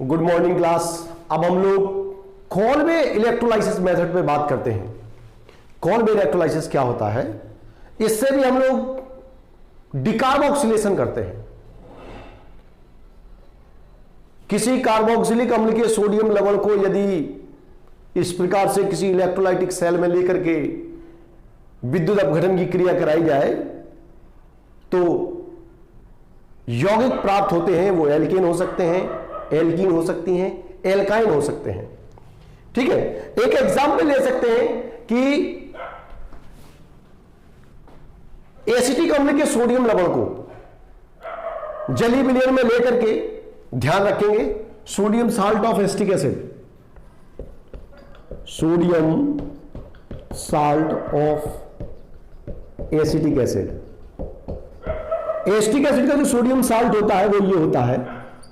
Good morning class. अब हम लोग कोल्बे इलेक्ट्रोलाइसिस मेथड पे बात करते हैं। कोल्बे इलेक्ट्रोलाइसिस क्या होता है, इससे भी हम लोग डिकार्बोक्सिलेशन करते हैं। किसी कार्बोक्सिलिक अम्ल के सोडियम लवण को यदि इस प्रकार से किसी इलेक्ट्रोलाइटिक सेल में लेकर के विद्युत अपघटन की क्रिया कराई जाए तो यौगिक प्राप्त होते हैं। वो एल्केन हो सकते हैं, एल्कीन हो सकती हैं, एल्काइन हो सकते हैं। ठीक है, एक एग्जाम्पल ले सकते हैं कि एसिटिक अम्ल के सोडियम लवण को जलीय विलयन में लेकर के ध्यान रखेंगे, sodium salt of acetic acid, sodium salt of acetic acid. Acetic acid का जो सोडियम साल्ट होता है वो ये होता है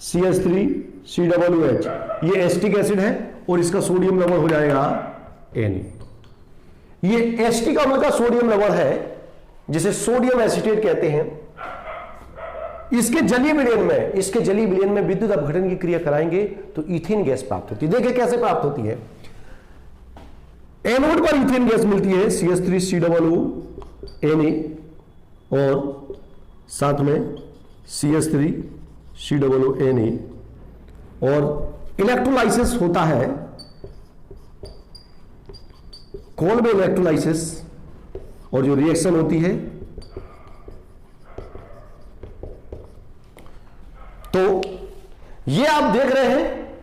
CH3COOH। ये एसिटिक एसिड है और इसका सोडियम लवण हो जाएगा Na। ये एसिटिक अम्ल का सोडियम लवण है जिसे सोडियम एसीटेट कहते हैं। इसके जलीय विलयन में विद्युत अपघटन की क्रिया कराएंगे तो ईथेन गैस प्राप्त होती है। देखिए कैसे प्राप्त होती है। एनोड पर ईथेन गैस मिलती है CH3COONA और साथ में CH3COONA, और इलेक्ट्रोलाइसिस होता है कोल्बे इलेक्ट्रोलाइसिस, और जो रिएक्शन होती है तो ये आप देख रहे हैं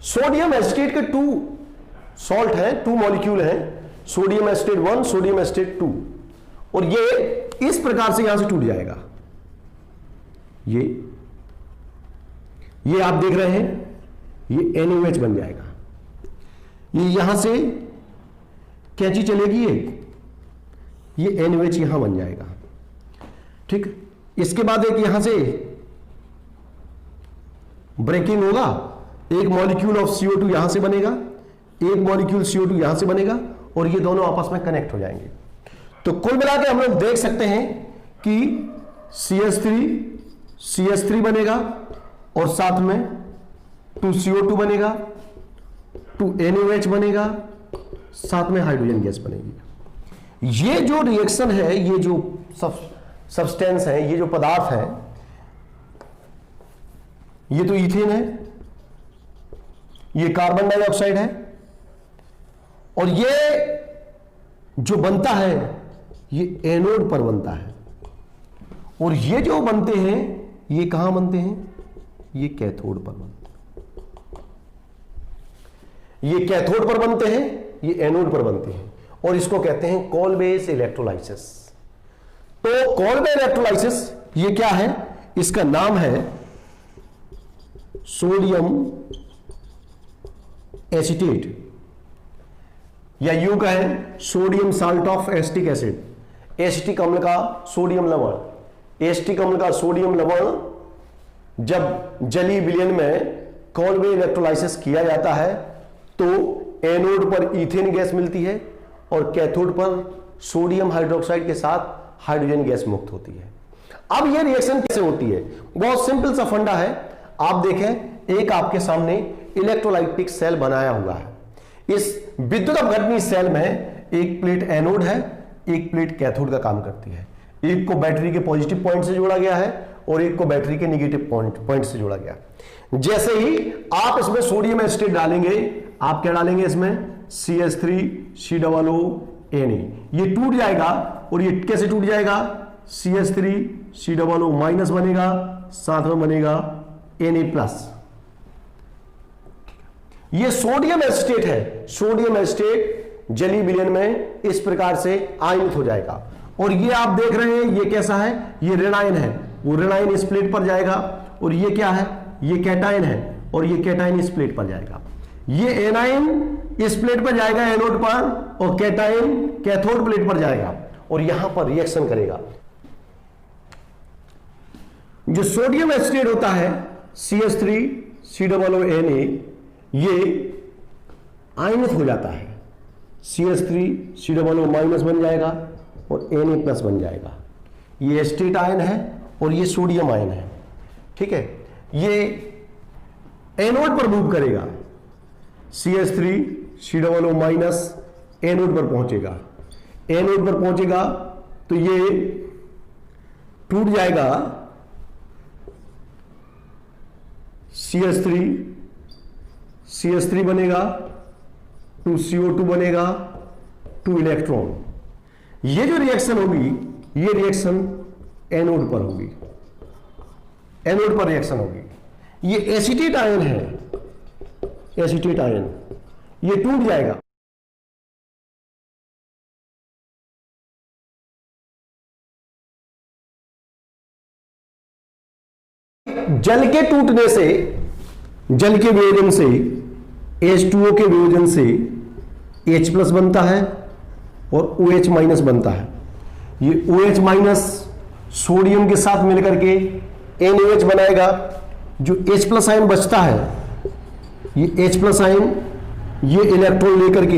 सोडियम एसिटेट के 2 सॉल्ट हैं, 2 मॉलिक्यूल हैं, सोडियम एसिटेट 1, सोडियम एसिटेट 2, और ये इस प्रकार से यहां से टूट जाएगा। ये आप देख रहे हैं, ये NaOH बन जाएगा। ये यहां से कैंची चलेगी, ये NaOH यहां बन जाएगा। ठीक, इसके बाद एक यहां से ब्रेकिंग होगा, एक मॉलिक्यूल ऑफ CO2 यहां से बनेगा, एक मॉलिक्यूल CO2 यहां से बनेगा, और ये दोनों आपस में कनेक्ट हो जाएंगे। तो कुल मिला के हम लोग देख सकते हैं कि CH3 बनेगा और साथ में 2 CO2 बनेगा, 2 NaOH बनेगा, साथ में हाइड्रोजन गैस बनेगी। ये जो रिएक्शन है, ये जो सब्सटेंस है, ये जो पदार्थ है, ये तो ईथेन है, ये कार्बन डाइऑक्साइड है, और ये जो बनता है ये एनोड पर बनता है, और ये जो बनते हैं ये कहां बनते हैं, ये कैथोड पर बनते हैं। ये कैथोड पर बनते हैं, ये एनोड पर बनते हैं, और इसको कहते हैं कोल्बेस इलेक्ट्रोलाइसिस। तो कोल्बे इलेक्ट्रोलाइसिस ये क्या है, इसका नाम है सोडियम एसीटेट, या यूं कहें sodium salt of acetic acid. Acetic अम्ल का सोडियम लवण, एसिटिक अम्ल का सोडियम लवण जब जलीय विलयन में कोल्बे इलेक्ट्रोलाइसिस किया जाता है तो एनोड पर ईथेन गैस मिलती है और कैथोड पर सोडियम हाइड्रोक्साइड के साथ हाइड्रोजन गैस मुक्त होती है। अब यह रिएक्शन कैसे होती है, बहुत सिंपल सा फंडा है। आप देखें, एक आपके सामने इलेक्ट्रोलाइटिक सेल बनाया हुआ है। इस विद्युत अपघटनी सेल में एक प्लेट एनोड है, एक प्लेट कैथोड का काम करती है। एक को बैटरी के पॉजिटिव पॉइंट से जोड़ा गया है और एक को बैटरी के नेगेटिव पॉइंट से जोड़ा गया। जैसे ही आप इसमें सोडियम एसिटेट डालेंगे, आप क्या डालेंगे इसमें, CH3COONA, ये टूट जाएगा, और ये कैसे टूट जाएगा, CH3COO माइनस बनेगा, साथ में बनेगा Na+। ये सोडियम एसिटेट है, सोडियम एसिटेट जलीय विलयन में इस प्रकार से आयनित हो जाएगा। और ये आप देख रहे हैं ये कैसा है, ये ऋणायन है, वो ऋणायन इस प्लेट पर जाएगा, और ये क्या है, ये कैटायन है, और ये कैटायन इस प्लेट पर जाएगा। ये एनायन इस प्लेट पर जाएगा एनोड पर, और कैटायन कैथोड प्लेट पर जाएगा, और यहां पर रिएक्शन करेगा। जो सोडियम एसिटेट होता है CH3COONA, ये आयनित हो जाता है, CH3COO माइनस बन जाएगा और Na+ बन जाएगा। ये एसिटेट आयन है और ये सोडियम आयन है। ठीक है, ये एनोड पर मूव करेगा, CH3 COO माइनस एनोड पर पहुंचेगा, एनोड पर पहुंचेगा तो ये टूट जाएगा, CH3 बनेगा, 2CO2 बनेगा, 2 इलेक्ट्रॉन। ये जो रिएक्शन होगी, ये रिएक्शन एनोड पर होगी, एनोड पर रिएक्शन होगी। ये एसीटेट आयन है, एसीटेट आयन, ये टूट जाएगा। जल के टूटने से, जल के वियोजन से, H2O के वियोजन से H प्लस बनता है और OH माइनस बनता है। ये OH माइनस सोडियम के साथ मिलकर के NaOH बनाएगा। जो H प्लस आयन बचता है, ये H प्लस आयन ये इलेक्ट्रॉन लेकर के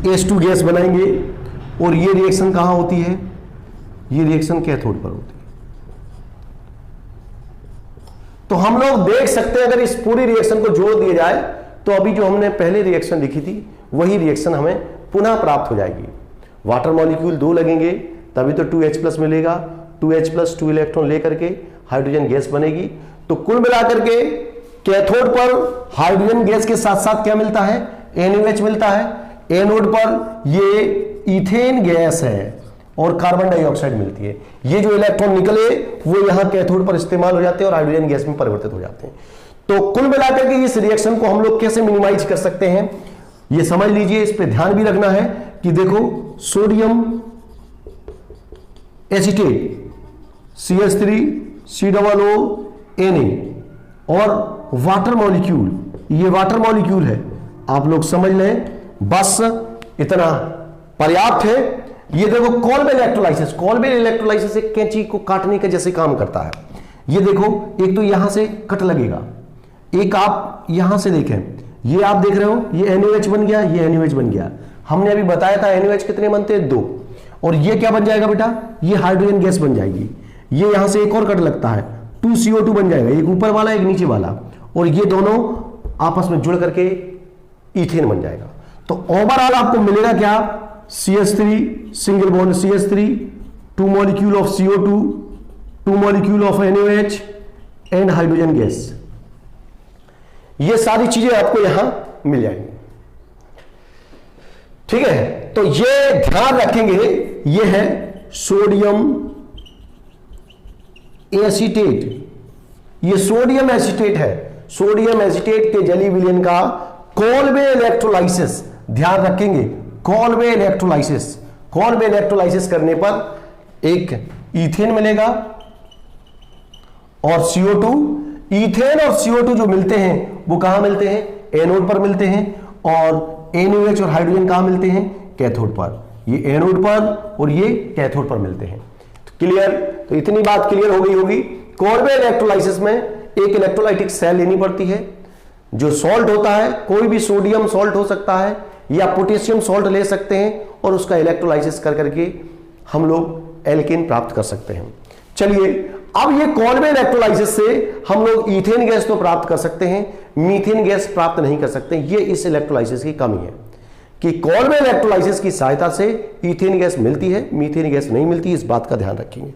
H2 गैस बनाएंगे और ये रिएक्शन कहां होती है? ये रिएक्शन कैथोड पर होती है। तो हम लोग देख सकते हैं, अगर इस पूरी रिएक्शन को जोड़ दिया जाए तो अभी जो हमने पहले रिएक्शन लिखी थी वही रिएक्शन हमें पुनः प्राप्त हो जाएगी। वाटर मॉलिक्यूल 2 लगेंगे तभी तो 2H प्लस मिलेगा, 2H प्लस 2 इलेक्ट्रॉन लेकर के हाइड्रोजन गैस बनेगी। तो कुल मिलाकर के कैथोड पर हाइड्रोजन गैस के साथ साथ क्या मिलता है? NaOH मिलता है। एनोड पर ये इथेन गैस है और कार्बन डाइऑक्साइड मिलती है। ये जो इलेक्ट्रॉन निकले वो यहां कैथोड पर इस्तेमाल हो जाते हैं और हाइड्रोजन गैस में परिवर्तित हो जाते हैं। तो कुल मिलाकर के इस रिएक्शन को हम लोग कैसे मिनिमाइज कर सकते हैं ये समझ लीजिए। इस पे ध्यान भी रखना है कि देखो, sodium acetate CH3 COO Na और वाटर मॉलिक्यूल, ये वाटर मॉलिक्यूल है, आप लोग समझ लें, बस इतना पर्याप्त है। ये देखो कॉल्बे इलेक्ट्रोलाइसिस, कॉल्बे इलेक्ट्रोलाइसिस एक कैंची को काटने का जैसे काम करता है। ये देखो, एक तो यहां से कट लगेगा, एक आप यहां से देखें, ये आप देख रहे हो, ये NaOH बन गया, ये NaOH बन गया। हमने अभी बताया था NaOH कितने बनते हैं? 2। और ये क्या बन जाएगा बेटा? ये हाइड्रोजन गैस बन जाएगी। ये यहां से एक और कट लगता है, 2CO2 बन जाएगा, एक ऊपर वाला एक नीचे वाला, और ये दोनों आपस में जुड़ करके इथेन बन जाएगा। तो ओवरऑल आपको मिलेगा क्या? CH3 single bond CH3, 2 molecule of CO2, 2 molecule of NaOH and hydrogen gas. ये सारी चीजें आपको यहां मिल जाएंगी। ठीक है, तो ये ध्यान रखेंगे, ये है सोडियम एसीटेट, ये सोडियम एसीटेट है। सोडियम एसीटेट के जलीय विलयन का कॉल्बे इलेक्ट्रोलाइसिस, ध्यान रखेंगे, कॉल्बे इलेक्ट्रोलाइसिस। कॉल्बे इलेक्ट्रोलाइसिस करने पर एक इथेन मिलेगा और CO2। इथेन और CO2 जो मिलते हैं वो कहां मिलते हैं? एनोड पर मिलते हैं। और NaOH और हाइड्रोजन कहां मिलते हैं? कैथोड पर। ये एनोड पर और ये कैथोड पर मिलते हैं। तो क्लियर? तो इतनी बात क्लियर हो गई होगी। कॉल्बे इलेक्ट्रोलाइसिस में एक इलेक्ट्रोलाइटिक सेल लेनी पड़ती है। जो सॉल्ट होता है, कोई भी सोडियम सॉल्ट हो सकता है या पोटेशियम सॉल्ट ले सकते हैं और उसका इलेक्ट्रोलाइसिस कर करके हम लोग एल्केन प्राप्त कर सकते हैं। चलिए, अब ये कॉल्बे इलेक्ट्रोलाइसिस से हम लोग इथेन गैस तो प्राप्त कर सकते हैं, मीथेन गैस प्राप्त नहीं कर सकते। ये इस इलेक्ट्रोलाइसिस की कमी है कि कॉल्बे इलेक्ट्रोलाइसिस की सहायता से इथेन गैस मिलती है, मीथेन गैस नहीं मिलती। इस बात का ध्यान रखेंगे।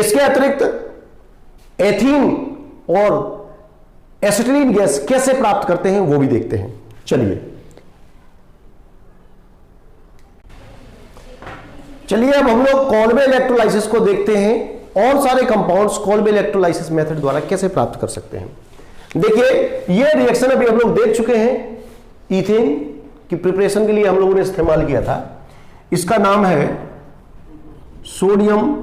इसके अतिरिक्त एथीन और एसिटिलीन गैस कैसे प्राप्त करते हैं वो भी देखते हैं। चलिए अब हम लोग कॉल्बे इलेक्ट्रोलाइसिस को देखते हैं। और सारे कंपाउंड्स कॉल्बे इलेक्ट्रोलाइसिस मेथड द्वारा कैसे प्राप्त कर सकते हैं। देखिए, ये रिएक्शन अभी हम लोग देख चुके हैं। इथेन की प्रिपरेशन के लिए हम लोगों ने इस्तेमाल किया था, इसका नाम है सोडियम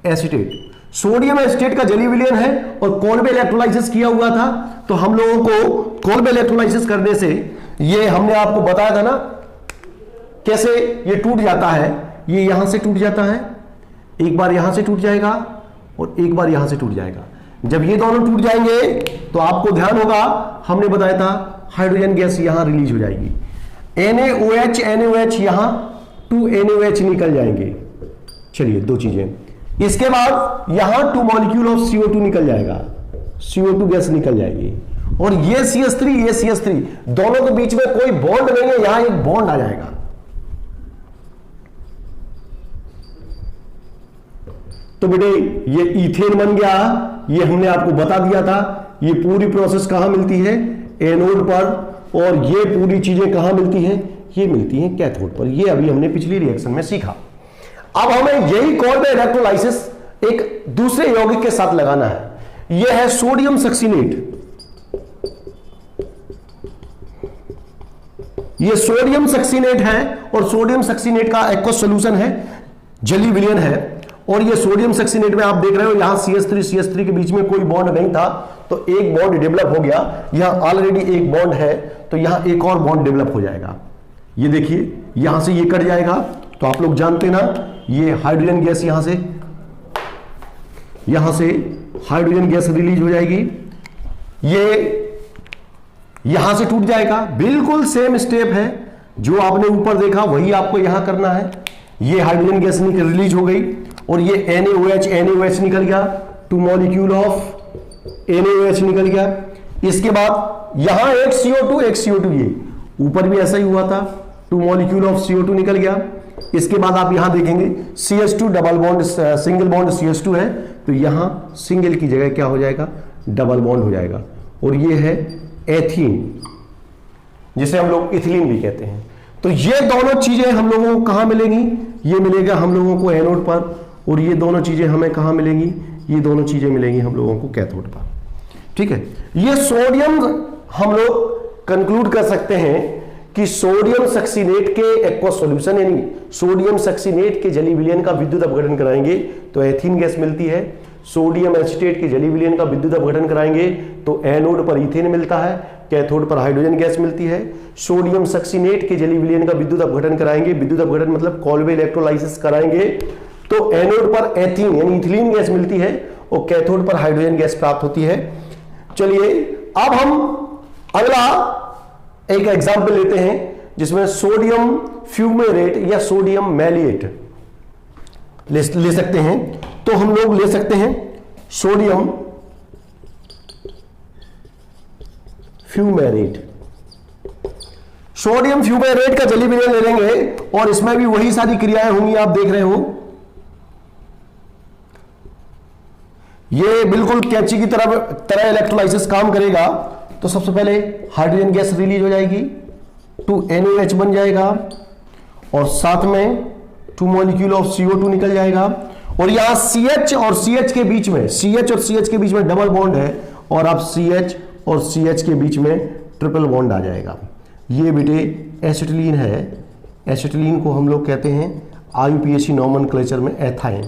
एसीटेट। सोडियम एसीटेट का जलीय विलयन है और कॉल्बे इलेक्ट्रोलाइसिस किया हुआ था। तो हम लोगों को कॉल्बे इलेक्ट्रोलाइसिस करने से, ये हमने आपको बताया था ना कैसे ये टूट जाता है। ये यहां से टूट जाता है, एक बार यहां से टूट जाएगा और एक बार यहां से टूट जाएगा। जब ये दोनों टूट जाएंगे तो आपको ध्यान होगा, हमने बताया था हाइड्रोजन गैस यहां रिलीज हो जाएगी। NaOH यहां 2 NaOH निकल जाएंगे। चलिए, 2 चीजें। इसके बाद यहां 2 मॉलिक्यूल ऑफ CO2 निकल जाएगा। CO2 गैस निकल जाएगी, और ये CH3 दोनों के बीच में कोई बॉन्ड नहीं है, यहां एक बॉन्ड आ जाएगा। तो बेटे ये इथेन बन गया, ये हमने आपको बता दिया था। ये पूरी प्रोसेस कहां मिलती है? एनोड पर, और ये पूरी चीजें कहां मिलती हैं? ये मिलती हैं कैथोड पर। ये अभी हमने पिछली रिएक्शन में सीखा। अब हमें यही कॉल्ड इलेक्ट्रोलाइसिस एक दूसरे यौगिक के साथ लगाना है। यह है सोडियम सक्सीनेट। ये सोडियम सक्सीनेट है, और सोडियम सक्सीनेट का एक्वस सॉल्यूशन है, जली विलयन है। और ये सोडियम सक्सीनेट में आप देख रहे हो यहां CH3 के बीच में कोई बॉन्ड नहीं था, तो एक बॉन्ड डेवलप हो गया। यहां ऑलरेडी एक बॉन्ड है, तो यहां एक और बॉन्ड डेवलप हो जाएगा। ये देखिए यहां से ये कट जाएगा, तो आप लोग जानते ना, ये हाइड्रोजन गैस यहां से हाइड्रोजन गैस रिलीज हो जाएगी। ये यहां से टूट जाएगा। बिल्कुल सेम स्टेप है जो आपने ऊपर देखा, वही आपको यहां करना है। ये हाइड्रोजन गैस रिलीज हो गई, और ये NaOH निकल गया, 2 मॉलिक्यूल ऑफ NaOH निकल गया। इसके बाद यहां एक CO2, ये ऊपर भी ऐसा ही हुआ था, 2 मॉलिक्यूल ऑफ CO2 निकल गया। इसके बाद आप यहां देखेंगे CH2 double bond, single bond CH2 है, तो यहां सिंगल की जगह क्या हो जाएगा? डबल बॉन्ड हो जाएगा। और ये है एथीन, जिसे हम लोग इथिलीन भी कहते हैं। तो ये दोनों चीजें हम लोगों को कहां मिलेंगी? ये मिलेगा हम लोगों को एनोड पर, और ये दोनों चीजें हमें कहां मिलेंगी? ये दोनों चीजें मिलेंगी हम लोगों को कैथोड पर। ठीक है, ये सोडियम हम लोग कंक्लूड कर सकते हैं कि सोडियम सक्सीनेट के एक्वस सॉल्यूशन, यानी सोडियम सक्सीनेट के जली विलयन का विद्युत अपघटन कराएंगे तो एथीन गैस मिलती है। सोडियम एसीटेट के जली विलयन का विद्युत अपघटन कराएंगे तो एनोड पर इथेन मिलता है, कैथोड पर हाइड्रोजन गैस मिलती है। सोडियम सक्सीनेट के जली विलयन का विद्युत अपघटन कराएंगे, विद्युत अपघटन मतलब कॉल्वे इलेक्ट्रोलाइसिस कराएंगे, तो एनोड पर एथीन यानी इथिलीन गैस मिलती है, और कैथोड पर हाइड्रोजन गैस प्राप्त होती है। चलिए अब हम अगला एक एग्जाम्पल लेते हैं, जिसमें सोडियम फ्यूमेरेट या सोडियम मैलिएट ले सकते हैं। तो हम लोग ले सकते हैं सोडियम फ्यूमेरेट। सोडियम फ्यूमेरेट का जली विलयन ले लेंगे, और इसमें भी वही सारी क्रियाएं होंगी, आप देख रहे हो। ये बिल्कुल कैंची की तरह इलेक्ट्रोलाइसिस काम करेगा। तो सबसे पहले हाइड्रोजन गैस रिलीज हो जाएगी, 2 NaOH बन जाएगा, और साथ में 2 मॉलिक्यूल ऑफ CO2 निकल जाएगा। और यहां CH और CH के बीच में, CH और CH के बीच में डबल बॉन्ड है, और अब CH और CH के बीच में ट्रिपल बॉन्ड आ जाएगा। ये बेटे एसिटिलीन है। एसिटिलीन को हम लोग कहते हैं IUPAC नॉमेनक्लेचर में एथाइन।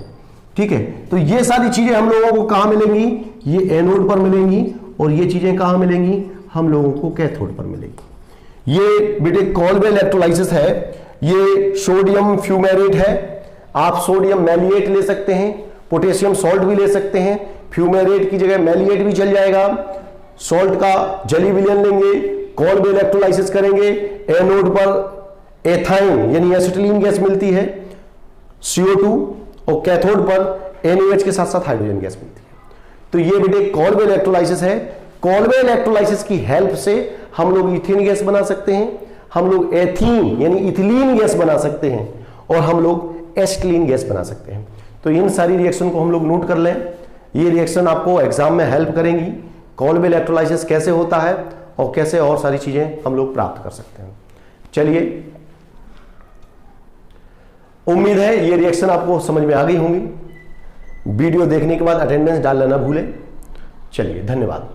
ठीक है, तो ये सारी चीजें हम लोगों को कहां मिलेंगी? ये एनोड पर मिलेंगी, और ये चीजें कहां मिलेंगी? हम लोगों को कैथोड पर मिलेंगी। ये बेटे कॉल्वे इलेक्ट्रोलाइसिस है। ये सोडियम फ्यूमेरेट है, आप सोडियम मैलिएट ले सकते हैं, पोटेशियम सॉल्ट भी ले सकते हैं। फ्यूमेरेट की जगह मैलिएट भी चल जाएगा। सॉल्ट का जली विलयन लेंगे, कॉल्वे इलेक्ट्रोलाइसिस करेंगे, एनोड पर एथाइन यानी एसिटिलीन गैस मिलती है, CO2, और कैथोड पर NaOH के साथ साथ हाइड्रोजन गैस मिलती है। तो ये बेटे कॉल्वे इलेक्ट्रोलाइसिस है। कॉल्वे इलेक्ट्रोलाइसिस की हेल्प से हम लोग इथेन गैस बना सकते हैं, हम लोग एथीन यानी इथिलीन गैस बना सकते हैं, और हम लोग एसिटिलीन गैस बना सकते हैं। तो इन सारी रिएक्शन को हम लोग नोट कर लें। ये रिएक्शन आपको एग्जाम में हेल्प करेंगी, कॉल्वे इलेक्ट्रोलाइसिस कैसे होता है और कैसे और सारी चीजें हम लोग प्राप्त कर सकते हैं। चलिए, उम्मीद है ये रिएक्शन आपको समझ में आ गई होंगी। वीडियो देखने के बाद अटेंडेंस डालना ना भूलें। चलिए, धन्यवाद।